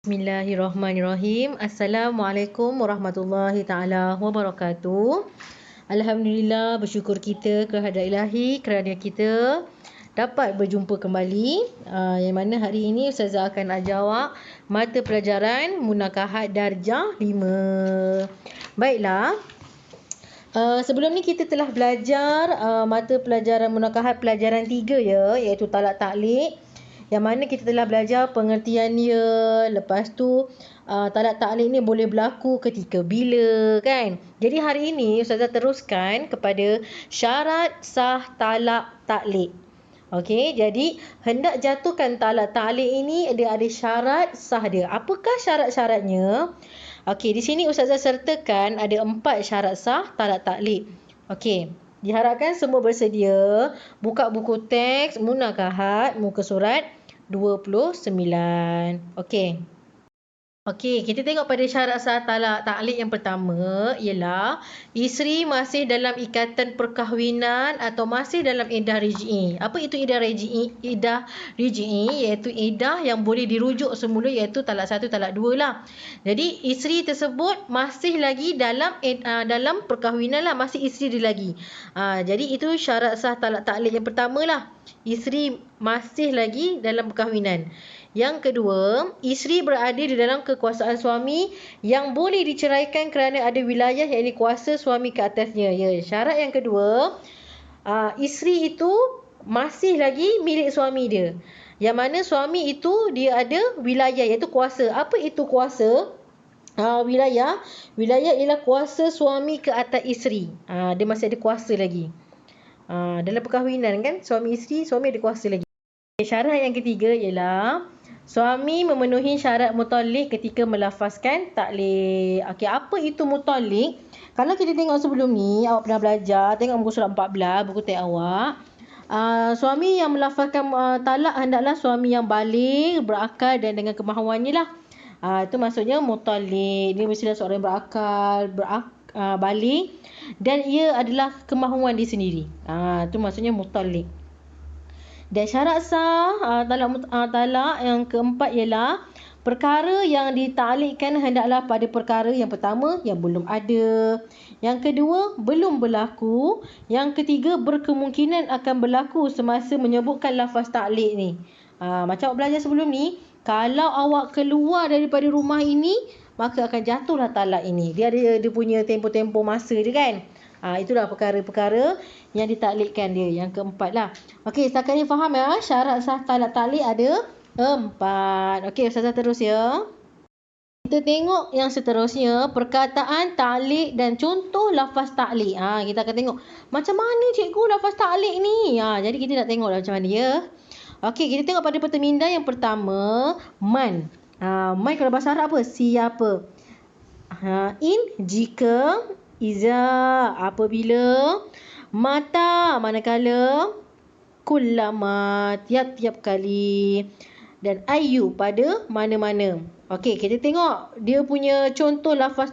Bismillahirrahmanirrahim. Assalamualaikum warahmatullahi taala wabarakatuh. Alhamdulillah, bersyukur kita kehadrat Ilahi kerana kita dapat berjumpa kembali. Yang mana hari ini Ustazah akan ajar awak mata pelajaran Munakahat Darjah 5. Baiklah. Sebelum ni kita telah belajar mata pelajaran Munakahat pelajaran 3 ya, iaitu talak taklik. Yang mana kita telah belajar pengertian dia. Lepas tu talak taklik ni boleh berlaku ketika bila, kan. Jadi hari ini Ustazah teruskan kepada syarat sah talak taklik. Okey, jadi hendak jatuhkan talak taklik ini dia ada syarat sah dia. Apakah syarat-syaratnya? Okey, di sini Ustazah sertakan ada 4 syarat sah talak taklik. Okey, diharapkan semua bersedia buka buku teks Munakahat muka surat 29. Okey. Okey, kita tengok pada syarat sah talak taklik yang pertama ialah isteri masih dalam ikatan perkahwinan atau masih dalam iddah raj'i. Apa itu iddah raj'i? Iddah raj'i iaitu iddah yang boleh dirujuk semula iaitu talak 1, talak 2 lah. Jadi isteri tersebut masih lagi dalam perkahwinan lah, masih isteri dia lagi. Jadi itu syarat sah talak taklik yang pertama lah. Isteri masih lagi dalam perkahwinan. Yang kedua, isteri berada di dalam kekuasaan suami yang boleh diceraikan kerana ada wilayah yang kuasa suami ke atasnya. Ya, syarat yang kedua, isteri itu masih lagi milik suami dia. Yang mana suami itu dia ada wilayah iaitu kuasa. Apa itu kuasa? Wilayah ialah kuasa suami ke atas isteri. Dia masih ada kuasa lagi. Dalam perkahwinan kan, suami isteri, suami ada kuasa lagi. Syarat yang ketiga ialah suami memenuhi syarat mutalik ketika melafazkan taklik. Okey, apa itu mutalik? Kalau kita tengok sebelum ni, awak pernah belajar, tengok muka surat 14, buku teks awak. Suami yang melafazkan talak hendaklah suami yang baligh, berakal dan dengan kemahuannya lah. Itu maksudnya mutalik. Dia mestilah seorang yang berakal, baligh dan ia adalah kemahuan dia sendiri. Itu maksudnya mutalik. Dan syarat sah talak yang keempat ialah perkara yang ditaklikkan hendaklah pada perkara yang pertama yang belum ada, yang kedua belum berlaku, yang ketiga berkemungkinan akan berlaku semasa menyebutkan lafaz taklik ni. Macam awak belajar sebelum ni, kalau awak keluar daripada rumah ini maka akan jatuhlah talak ini. Dia ada dia punya tempoh-tempoh masa dia, kan. Itulah perkara-perkara yang ditaklikkan dia. Yang keempat lah. Okey, setakat ni faham ya? Syarat sah talak taklik ada 4. Okey, Ustazah terus ya. Kita tengok yang seterusnya, perkataan taklik dan contoh lafaz taklik. Kita akan tengok macam mana cikgu lafaz taklik ni. Jadi kita nak tengok macam mana ya. Okey, kita tengok pada perteminda yang pertama, man. Man kalau bahasa Arab apa? Siapa. In, jika. Iza, apabila. Mata, manakala. Kullama, tiap-tiap kali. Dan ayu, pada mana-mana. Okey, kita tengok dia punya contoh lafaz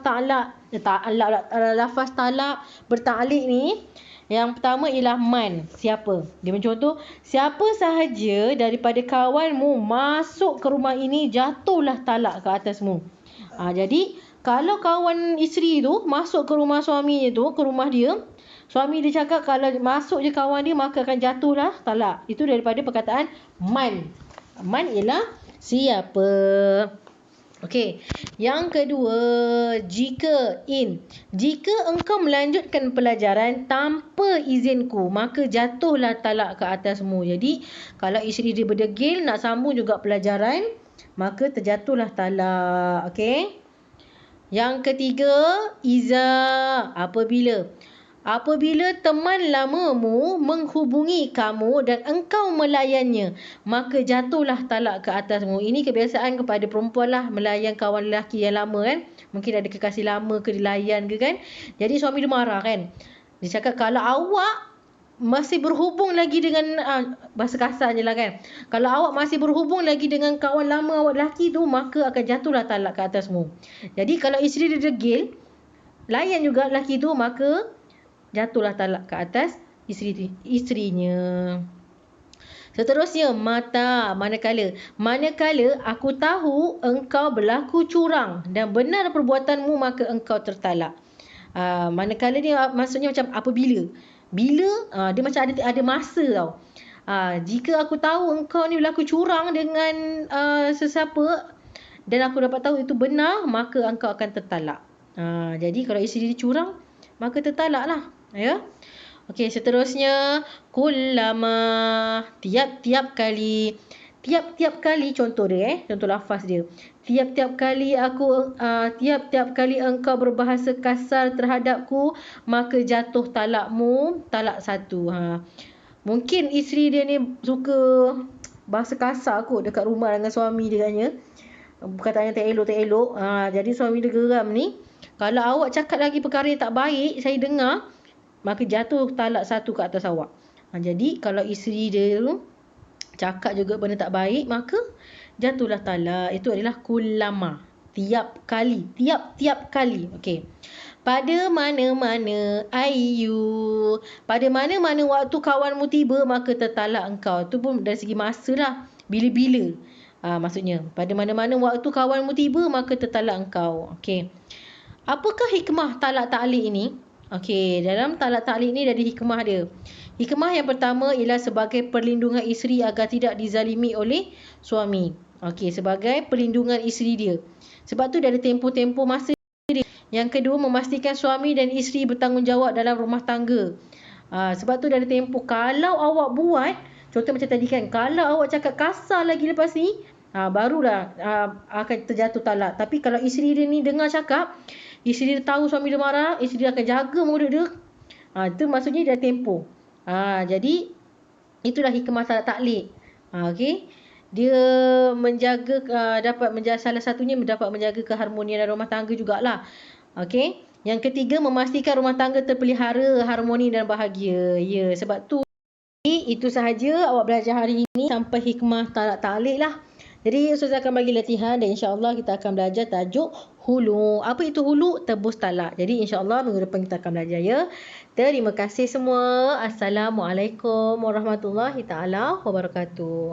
lafaz talak bertaklik ni. Yang pertama ialah man, siapa. Dia mencontoh, siapa sahaja daripada kawanmu masuk ke rumah ini, jatuhlah talak ke atasmu. Jadi kalau kawan isteri tu masuk ke rumah suami tu, ke rumah dia, suami dia cakap kalau masuk je kawan dia maka akan jatuhlah talak. Itu daripada perkataan man. Man ialah siapa. Okey. Yang kedua, jika, in. Jika engkau melanjutkan pelajaran tanpa izinku, maka jatuhlah talak ke atasmu. Jadi kalau isteri dia berdegil nak sambung juga pelajaran, maka terjatuhlah talak. Okey. Yang ketiga, iza, apabila. Apabila teman lamamu menghubungi kamu dan engkau melayannya, maka jatuhlah talak ke atasmu. Ini kebiasaan kepada perempuan lah, melayan kawan lelaki yang lama, kan. Mungkin ada kekasih lama ke dilayan ke, kan. Jadi suami dia marah, kan. Dia cakap kalau awak masih berhubung lagi dengan bahasa kasarnya lah, kan. Kalau awak masih berhubung lagi dengan kawan lama awak lelaki tu, maka akan jatuhlah talak ke atasmu. Jadi kalau isteri dia degil, layan juga lelaki tu, maka jatuhlah talak ke atas isterinya. Seterusnya, mata. Manakala aku tahu engkau berlaku curang dan benar perbuatanmu, maka engkau tertalak. Manakala ni maksudnya macam apabila. Bila dia macam ada masa tau. Jika aku tahu engkau ni berlaku curang dengan sesiapa dan aku dapat tahu itu benar, maka engkau akan tertalak. Jadi kalau isteri dia curang, maka tertalak lah. Ya. Okey, seterusnya, kullama, tiap-tiap kali. Tiap-tiap kali contoh dia contoh lafaz dia. Tiap-tiap kali engkau berbahasa kasar terhadapku, maka jatuh talakmu, talak satu. Mungkin isteri dia ni suka bahasa kasar kot dekat rumah dengan suami dia katnya. Perkataan yang tak elok. Jadi suami dia geram ni. Kalau awak cakap lagi perkara yang tak baik, saya dengar, maka jatuh talak satu ke atas awak. Jadi kalau isteri dia tu cakap juga benda tak baik, maka jatuhlah talak. Itu adalah kullama. Tiap kali. Okey. Pada mana-mana pada mana-mana waktu kawanmu tiba, maka tertalak engkau. Itu pun dari segi masa lah. Bila-bila. Maksudnya, pada mana-mana waktu kawanmu tiba, maka tertalak engkau. Okey. Apakah hikmah talak ta'liq ini? Okey, dalam talak ta'liq ni ada hikmah dia. Hikmah yang pertama ialah sebagai perlindungan isteri agar tidak dizalimi oleh suami. Okey, sebagai perlindungan isteri dia. Sebab tu dia ada tempoh-tempoh masa dia. Yang kedua, memastikan suami dan isteri bertanggungjawab dalam rumah tangga. Sebab tu dia ada tempoh. Kalau awak buat, contoh macam tadi kan, kalau awak cakap kasar lagi lepas ni, barulah akan terjatuh talak. Tapi kalau isteri dia ni dengar cakap, isteri dia tahu suami dia marah, isteri dia akan jaga mulut dia. Itu maksudnya dia tempoh. Jadi itulah hikmah talak ta'liq. Okey. Dia menjaga salah satunya dapat menjaga keharmonian rumah tangga jugalah. Okey. Yang ketiga, memastikan rumah tangga terpelihara harmoni dan bahagia. Ya, sebab tu itu sahaja awak belajar hari ini sampai hikmah talak ta'liq lah. Jadi Ustazah akan bagi latihan dan insya-Allah kita akan belajar tajuk hulu. Apa itu hulu? Tebus talak. Jadi insya-Allah minggu depan kita akan belajar ya. Terima kasih semua. Assalamualaikum warahmatullahi taala wabarakatuh.